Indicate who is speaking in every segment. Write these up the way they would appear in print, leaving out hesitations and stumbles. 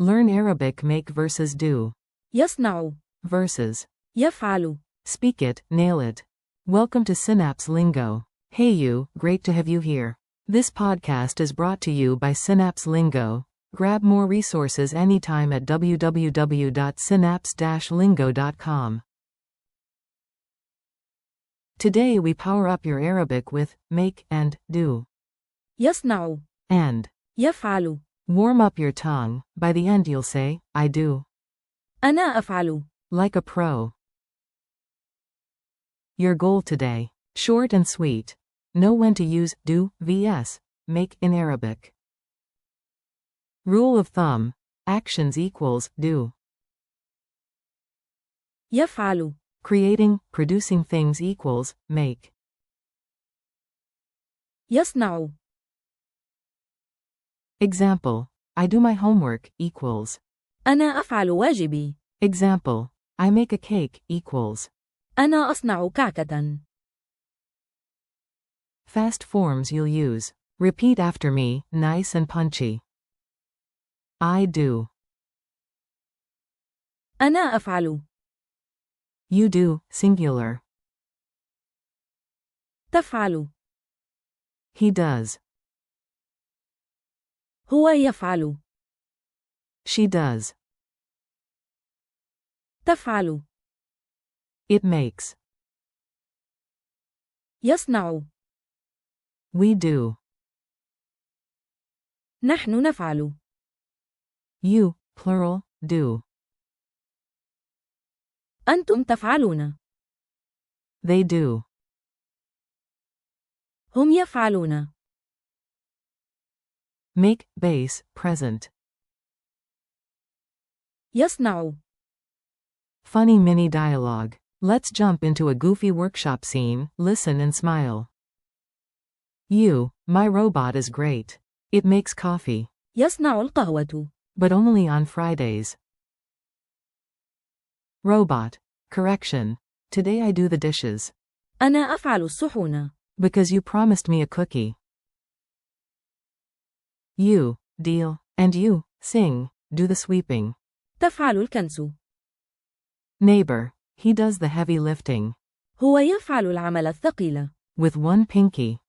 Speaker 1: Learn Arabic make versus do.
Speaker 2: يصنع.
Speaker 1: Versus.
Speaker 2: يفعل.
Speaker 1: Speak it, nail it. Welcome to Synapse Lingo. Hey you, great to have you here. This podcast is brought to you by Synapse Lingo. Grab more resources anytime at www.synapse-lingo.com. Today we power up your Arabic with make and do.
Speaker 2: يصنع.
Speaker 1: And
Speaker 2: يفعل.
Speaker 1: warm up your tongue. By the end you'll say, I do.
Speaker 2: أنا أفعل.
Speaker 1: Like a pro. Your goal today. Short and sweet. Know when to use do vs make in Arabic. Rule of thumb. Actions equals do.
Speaker 2: يفعل.
Speaker 1: Creating, producing things equals make.
Speaker 2: يصنع.
Speaker 1: Example. I do my homework equals.
Speaker 2: أنا أفعل واجبي.
Speaker 1: Example. I make a cake equals.
Speaker 2: أنا أصنع كعكة.
Speaker 1: Fast forms you'll use. Repeat after me, nice and punchy. I do.
Speaker 2: أنا أفعل.
Speaker 1: You do, singular.
Speaker 2: تفعل.
Speaker 1: He does.
Speaker 2: هو يفعل.
Speaker 1: She does.
Speaker 2: تفعل.
Speaker 1: It makes.
Speaker 2: يصنع.
Speaker 1: We do.
Speaker 2: نحن نفعل.
Speaker 1: You, plural, do.
Speaker 2: أنتم تفعلون.
Speaker 1: They do.
Speaker 2: هم يفعلون.
Speaker 1: Make, base, present.
Speaker 2: يصنع.
Speaker 1: Funny mini dialogue. Let's jump into a goofy workshop scene, listen and smile. You, my robot is great. It makes coffee.
Speaker 2: يصنع القهوة.
Speaker 1: But only on Fridays. Robot. Correction. Today I do the dishes.
Speaker 2: أنا أفعل الصحون.
Speaker 1: Because you promised me a cookie. You, deal, and you, sing, do the sweeping.
Speaker 2: تفعل الكنس.
Speaker 1: Neighbor. He does the heavy lifting.
Speaker 2: هو يفعل العمل الثقيل.
Speaker 1: With one pinky.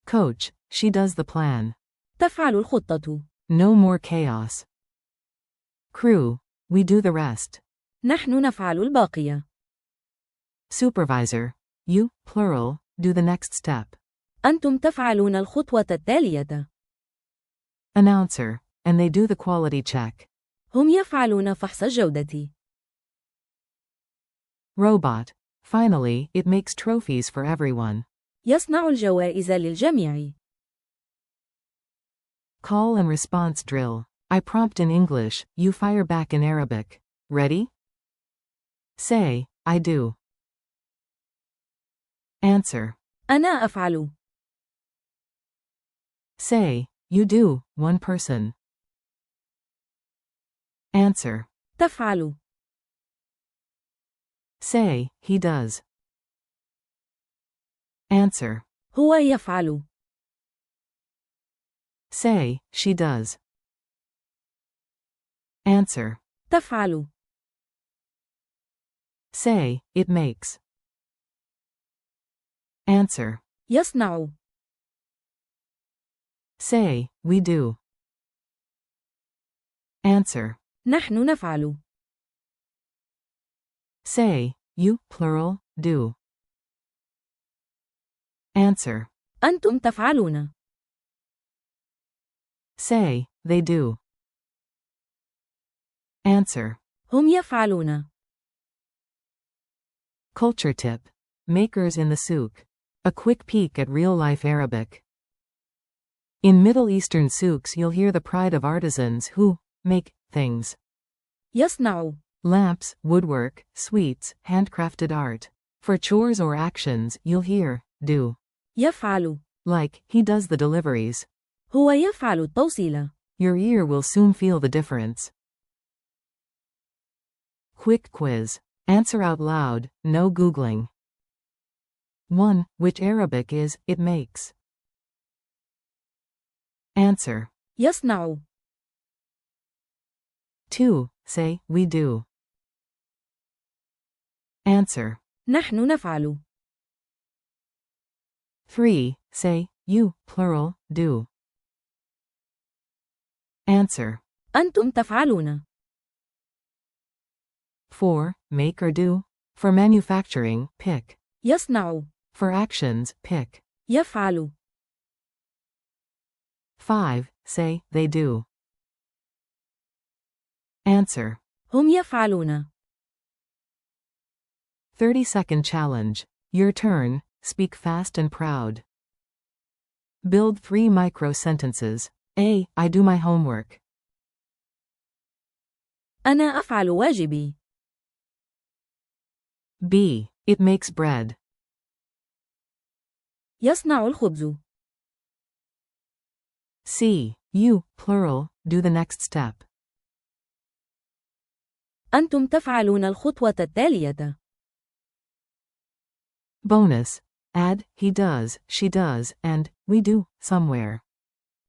Speaker 1: Coach. She does the plan.
Speaker 2: تفعل الخطة.
Speaker 1: No more chaos. Crew. We do the rest.
Speaker 2: نحن نفعل الباقي.
Speaker 1: Supervisor. You, plural, do the next step.
Speaker 2: أنتم تفعلون الخطوة التالية.
Speaker 1: Announcer. And they do the quality check.
Speaker 2: هم يفعلون فحص الجودة.
Speaker 1: Robot. Finally, it makes trophies for everyone.
Speaker 2: يصنع الجوائز للجميع.
Speaker 1: Call and response drill. I prompt in English, you fire back in Arabic. Ready? Say, I do. Answer.
Speaker 2: أنا أفعل.
Speaker 1: Say, you do, one person. Answer.
Speaker 2: تفعل.
Speaker 1: Say, he does. Answer.
Speaker 2: هو يفعل.
Speaker 1: Say, she does. Answer.
Speaker 2: تفعل.
Speaker 1: Say, it makes. Answer.
Speaker 2: يصنع.
Speaker 1: Say, we do. Answer.
Speaker 2: نحن نفعل.
Speaker 1: Say, you, plural, do. Answer.
Speaker 2: أنتم تفعلون.
Speaker 1: Say, they do. Answer.
Speaker 2: هم يفعلون.
Speaker 1: Culture tip. Makers in the souk. A quick peek at real-life Arabic. In Middle Eastern souks you'll hear the pride of artisans who make things.
Speaker 2: يصنع.
Speaker 1: Lamps, woodwork, sweets, handcrafted art. For chores or actions you'll hear do.
Speaker 2: يفعل.
Speaker 1: Like, he does the deliveries.
Speaker 2: هو يفعل التوصيل.
Speaker 1: Your ear will soon feel the difference. Quick quiz. Answer out loud, no Googling. 1. Which Arabic is, it makes? Answer.
Speaker 2: يصنع.
Speaker 1: 2. Say, we do. Answer.
Speaker 2: نحن نفعل.
Speaker 1: 3. Say, you, plural, do. Answer.
Speaker 2: أنتم تفعلون.
Speaker 1: 4. Make or do. For manufacturing, pick.
Speaker 2: يصنع.
Speaker 1: For actions, pick.
Speaker 2: يفعل.
Speaker 1: 5. Say, they do. Answer.
Speaker 2: هم يفعلون.
Speaker 1: 30-second challenge. Your turn, speak fast and proud. Build 3 micro-sentences. A. I do my homework.
Speaker 2: أنا أفعل واجبي.
Speaker 1: B. It makes bread.
Speaker 2: يصنع الخبز.
Speaker 1: C. You, plural, do the next step.
Speaker 2: أنتم تفعلون الخطوة التالية.
Speaker 1: Bonus. Add, he does, she does, and, we do, somewhere.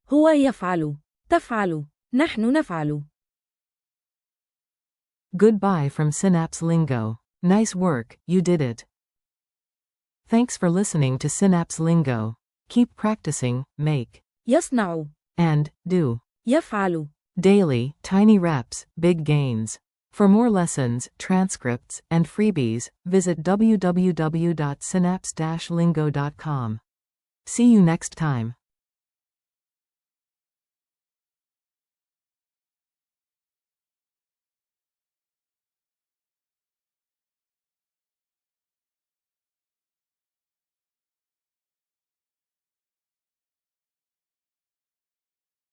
Speaker 2: هو يفعل. تفعل. نحن نفعل.
Speaker 1: Goodbye from Synapse Lingo. Nice work, you did it. Thanks for listening to Synapse Lingo. Keep practicing, make,
Speaker 2: يصنع.
Speaker 1: and, do.
Speaker 2: يفعل.
Speaker 1: Daily, tiny reps, big gains. For more lessons, transcripts, and freebies, visit www.synapse-lingo.com. See you next time.